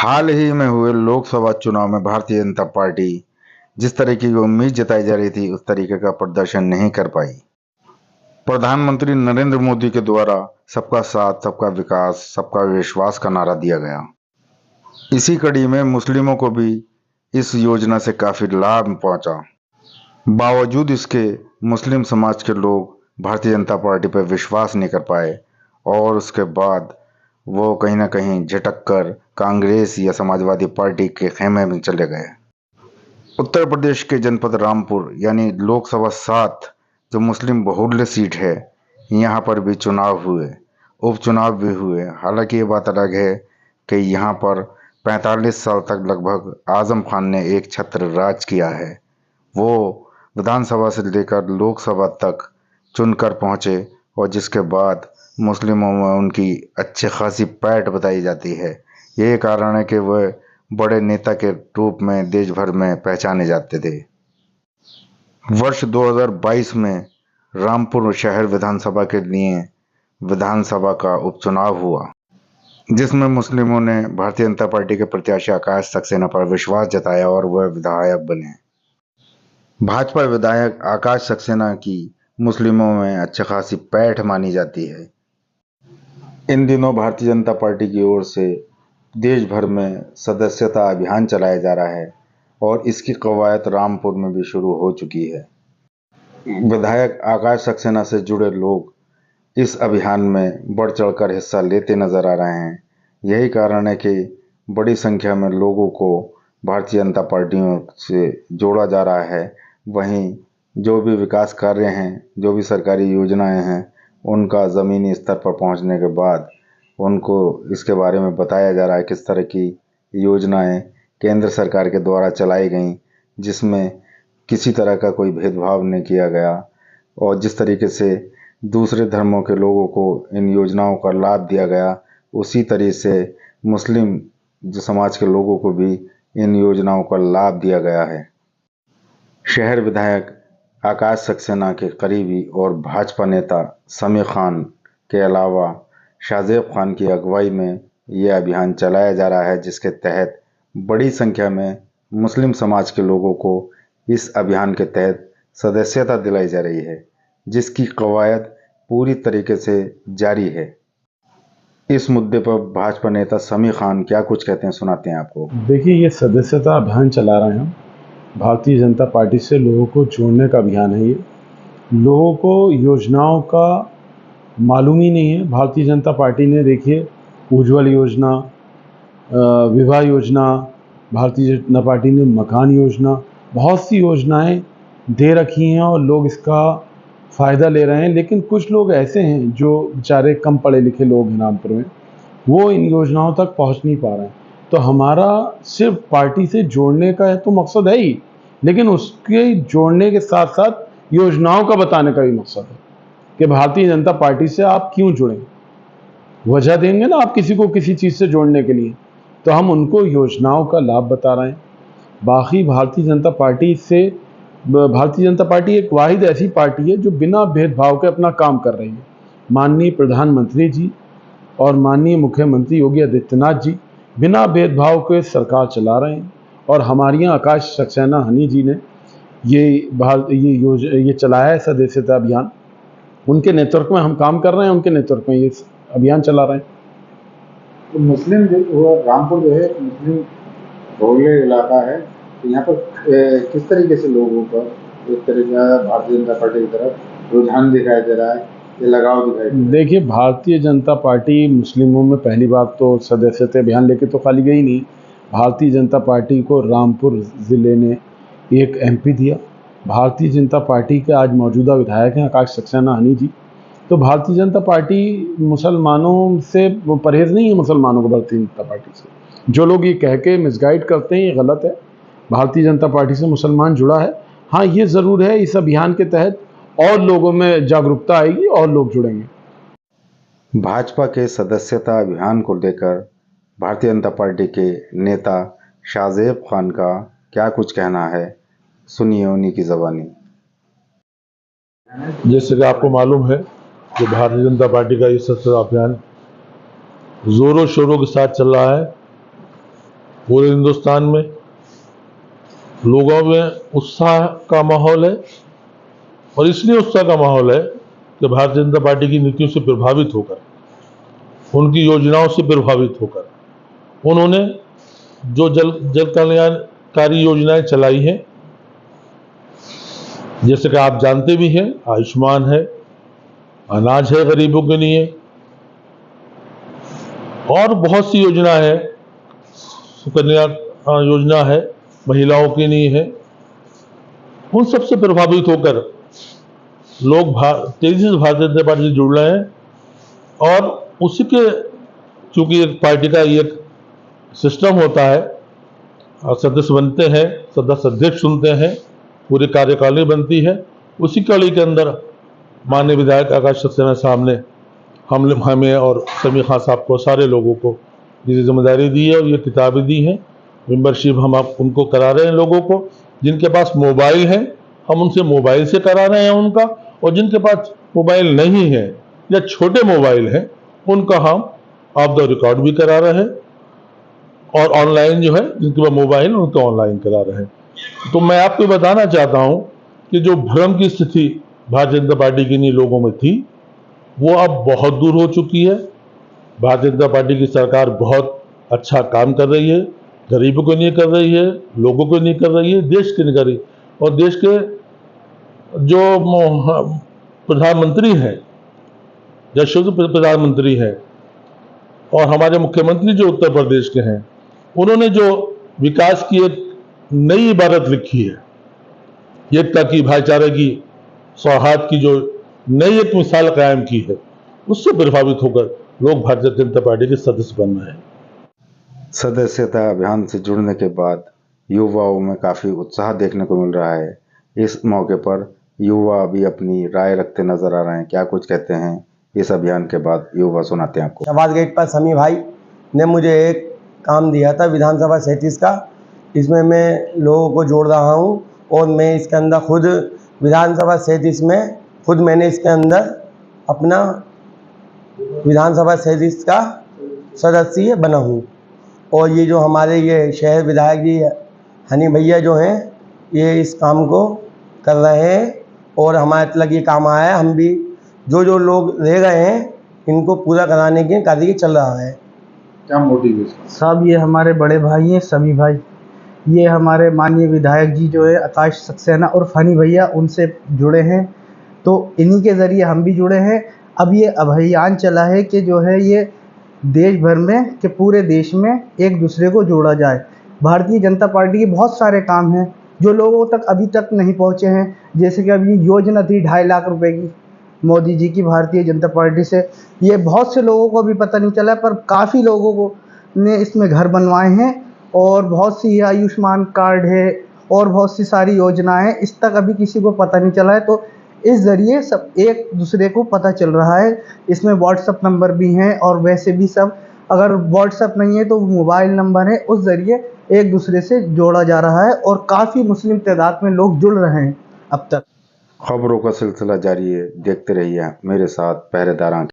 हाल ही में हुए लोकसभा चुनाव में भारतीय जनता पार्टी जिस तरीके की उम्मीद जताई जा रही थी उस तरीके का प्रदर्शन नहीं कर पाई। प्रधानमंत्री नरेंद्र मोदी के द्वारा सबका साथ, सबका विकास, सबका विश्वास का नारा दिया गया। इसी कड़ी में मुस्लिमों को भी इस योजना से काफी लाभ पहुंचा। बावजूद इसके मुस्लिम समाज के लोग भारतीय जनता पार्टी पर विश्वास नहीं कर पाए और उसके बाद वो कहीं ना कहीं झटक कर कांग्रेस या समाजवादी पार्टी के खेमे में चले गए। उत्तर प्रदेश के जनपद रामपुर यानी लोकसभा 7 जो मुस्लिम बहुल्य सीट है, यहाँ पर भी चुनाव हुए, उपचुनाव भी हुए। हालांकि ये बात अलग है कि यहाँ पर 45 साल तक लगभग आजम खान ने एक छत्र राज किया है। वो विधानसभा से लेकर लोकसभा तक चुनकर पहुंचे और जिसके बाद मुस्लिमों में उनकी अच्छी खासी पैठ बताई जाती है। यही कारण है कि वह बड़े नेता के रूप में देश भर में पहचाने जाते थे। वर्ष 2022 में रामपुर शहर विधानसभा के लिए विधानसभा का उपचुनाव हुआ, जिसमें मुस्लिमों ने भारतीय जनता पार्टी के प्रत्याशी आकाश सक्सेना पर विश्वास जताया और वह विधायक बने। भाजपा विधायक आकाश सक्सेना की मुस्लिमों में अच्छी खासी पैठ मानी जाती है। इन दिनों भारतीय जनता पार्टी की ओर से देश भर में सदस्यता अभियान चलाया जा रहा है और इसकी कवायद रामपुर में भी शुरू हो चुकी है। विधायक आकाश सक्सेना से जुड़े लोग इस अभियान में बढ़ चढ़कर हिस्सा लेते नजर आ रहे हैं। यही कारण है कि बड़ी संख्या में लोगों को भारतीय जनता पार्टियों से जोड़ा जा रहा है। वहीं जो भी विकास कार्य हैं, जो भी सरकारी योजनाएं हैं, उनका ज़मीनी स्तर पर पहुंचने के बाद उनको इसके बारे में बताया जा रहा है किस तरह की योजनाएं केंद्र सरकार के द्वारा चलाई गई, जिसमें किसी तरह का कोई भेदभाव नहीं किया गया और जिस तरीके से दूसरे धर्मों के लोगों को इन योजनाओं का लाभ दिया गया, उसी तरीके से मुस्लिम जो समाज के लोगों को भी इन योजनाओं का लाभ दिया गया है। शहर विधायक आकाश सक्सेना के करीबी और भाजपा नेता समीर खान के अलावा शाहजेब खान की अगुवाई में ये अभियान चलाया जा रहा है, जिसके तहत बड़ी संख्या में मुस्लिम समाज के लोगों को इस अभियान के तहत सदस्यता दिलाई जा रही है, जिसकी कवायद पूरी तरीके से जारी है। इस मुद्दे पर भाजपा नेता समीर खान क्या कुछ कहते हैं, सुनाते हैं आपको। देखिए, ये सदस्यता अभियान चला रहे हैं हम भारतीय जनता पार्टी से लोगों को जोड़ने का अभियान है। ये लोगों को योजनाओं का मालूम ही नहीं है। भारतीय जनता पार्टी ने देखिए उज्ज्वल योजना, विवाह योजना, भारतीय जनता पार्टी ने मकान योजना, बहुत सी योजनाएं दे रखी हैं और लोग इसका फ़ायदा ले रहे हैं। लेकिन कुछ लोग ऐसे हैं जो बेचारे कम पढ़े लिखे लोग हैं रामपुर में, वो इन योजनाओं तक पहुंच नहीं पा रहे हैं। तो हमारा सिर्फ पार्टी से जोड़ने का है तो मकसद है ही, लेकिन उसके जोड़ने के साथ साथ योजनाओं का बताने का भी मकसद है कि भारतीय जनता पार्टी से आप क्यों जुड़ें। वजह देंगे ना आप किसी को किसी चीज़ से जोड़ने के लिए, तो हम उनको योजनाओं का लाभ बता रहे हैं। बाकी भारतीय जनता पार्टी एक वाहिद ऐसी पार्टी है जो बिना भेदभाव के अपना काम कर रही है। माननीय प्रधानमंत्री जी और माननीय मुख्यमंत्री योगी आदित्यनाथ जी बिना भेदभाव के सरकार चला रहे हैं और हमारी यहाँ आकाश सक्सेना हनी जी ने ये चलाया है सदस्यता अभियान। उनके नेतृत्व में हम काम कर रहे हैं, उनके नेतृत्व में ये अभियान चला रहे हैं। तो मुस्लिम जो रामपुर जो है मुस्लिम बहुल्य इलाका है, तो यहाँ पर किस तरीके से लोगों का एक तरीका भारतीय जनता पार्टी की तरफ रुझान दिखाई दे रहा है, ये लगाव दिखाई दे रहा है? देखिए, भारतीय जनता पार्टी मुस्लिमों में पहली बात तो सदस्यता अभियान लेके तो खाली गई नहीं। भारतीय जनता पार्टी को रामपुर ज़िले ने एक एमपी दिया। भारतीय जनता पार्टी के आज मौजूदा विधायक हैं आकाश सक्सेना हनी जी। तो भारतीय जनता पार्टी मुसलमानों से परहेज़ नहीं है। मुसलमानों को भारतीय जनता पार्टी से जो लोग ये कह के मिसगाइड करते हैं, ये गलत है। भारतीय जनता पार्टी से मुसलमान जुड़ा है। हाँ, ये ज़रूर है इस अभियान के तहत और लोगों में जागरूकता आएगी और लोग जुड़ेंगे। भाजपा के सदस्यता अभियान को लेकर भारतीय जनता पार्टी के नेता शाहजेब खान का क्या कुछ कहना है, सुनिए उन्हीं की ज़बानी। जैसे कि आपको मालूम है कि भारतीय जनता पार्टी का ये सदस्यता अभियान जोरों शोरों के साथ चल रहा है पूरे हिंदुस्तान में लोगों में उत्साह का माहौल है, और इसलिए उत्साह का माहौल है कि भारतीय जनता पार्टी की नीतियों से प्रभावित होकर, उनकी योजनाओं से प्रभावित होकर उन्होंने जो जल कल्याणकारी योजनाएं चलाई हैं, जैसे कि आप जानते भी हैं, आयुष्मान है, अनाज है गरीबों के लिए, और बहुत सी योजना है, सुकन्या योजना है, महिलाओं के लिए है। उन सबसे प्रभावित होकर लोग तेजी से भारतीय जनता पार्टी से जुड़ रहे हैं, और उसी के, चूंकि एक पार्टी का एक सिस्टम होता है, सदस्य बनते हैं, सदस्य अध्यक्ष चुनते हैं, पूरी कार्यकारिणी बनती है, उसी कड़ी के अंदर माननीय विधायक आकाश सक्सेना साहब ने हमें और समीर खान साहब को, सारे लोगों को ये जिम्मेदारी दी है और ये किताबें दी हैं। मेंबरशिप हम आप उनको करा रहे हैं, लोगों को जिनके पास मोबाइल है हम उनसे मोबाइल से करा रहे हैं उनका, और जिनके पास मोबाइल नहीं है या छोटे मोबाइल हैं उनका हम ऑफ द रिकॉर्ड भी करा रहे हैं, और ऑनलाइन जो है जिनके पास मोबाइल उनको ऑनलाइन करा रहे हैं। तो मैं आपको बताना चाहता हूं कि जो भ्रम की स्थिति भारतीय जनता पार्टी के लिए लोगों में थी, वो अब बहुत दूर हो चुकी है। भारतीय जनता पार्टी की सरकार बहुत अच्छा काम कर रही है, गरीबों को नहीं कर रही है, लोगों को नहीं कर रही है, देश के नहीं कर रही। और देश के जो प्रधानमंत्री हैं, यशस्वी प्रधानमंत्री हैं, और हमारे मुख्यमंत्री जो उत्तर प्रदेश के हैं, उन्होंने जो विकास की एक नई इबारत लिखी है, एकता की, भाईचारे की, सौहार्द की जो नई एक मिसाल कायम की है, उससे प्रभावित होकर लोग भारतीय जनता पार्टी के सदस्य बन रहे हैं। सदस्यता अभियान से जुड़ने के बाद युवाओं में काफ़ी उत्साह देखने को मिल रहा है। इस मौके पर युवा भी अपनी राय रखते नजर आ रहे हैं। क्या कुछ कहते हैं इस अभियान के बाद युवा, सुनाते हैं आपको। शहबाज गेट पर समी भाई ने मुझे एक काम दिया था विधानसभा 37 का, इसमें मैं लोगों को जोड़ रहा हूँ, और मैं इसके अंदर खुद विधानसभा 37 में खुद मैंने इसके अंदर अपना विधानसभा 37 का सदस्य बना हूँ। और ये जो हमारे ये शहर विधायक जी हनी भैया जो हैं, ये इस काम को कर रहे हैं, और हमारे तक ये काम आया है। हम भी जो लोग रह गए हैं इनको पूरा कराने के कार्य चल रहा है। क्या मोटिवेशन? सब ये हमारे बड़े भाई हैं, सभी भाई, ये हमारे माननीय विधायक जी जो है आकाश सक्सेना और फनी भैया, उनसे जुड़े हैं, तो इन्हीं के ज़रिए हम भी जुड़े हैं। अब ये अभियान चला है कि जो है ये देश भर में, कि पूरे देश में एक दूसरे को जोड़ा जाए। भारतीय जनता पार्टी के बहुत सारे काम हैं जो लोगों तक अभी तक नहीं पहुँचे हैं, जैसे कि अभी योजना थी 2.5 लाख रुपए की मोदी जी की भारतीय जनता पार्टी से, ये बहुत से लोगों को अभी पता नहीं चला, पर काफ़ी लोगों को ने इसमें घर बनवाए हैं, और बहुत सी आयुष्मान कार्ड है और बहुत सी सारी योजनाएं हैं, इस तक अभी किसी को पता नहीं चला है। तो इस ज़रिए सब एक दूसरे को पता चल रहा है। इसमें व्हाट्सएप नंबर भी हैं, और वैसे भी सब, अगर व्हाट्सएप नहीं है तो मोबाइल नंबर है, उस ज़रिए एक दूसरे से जोड़ा जा रहा है, और काफ़ी मुस्लिम तादाद में लोग जुड़ रहे हैं अब तक। खबरों का सिलसिला जारी है, देखते रहिए मेरे साथ पहरेदार।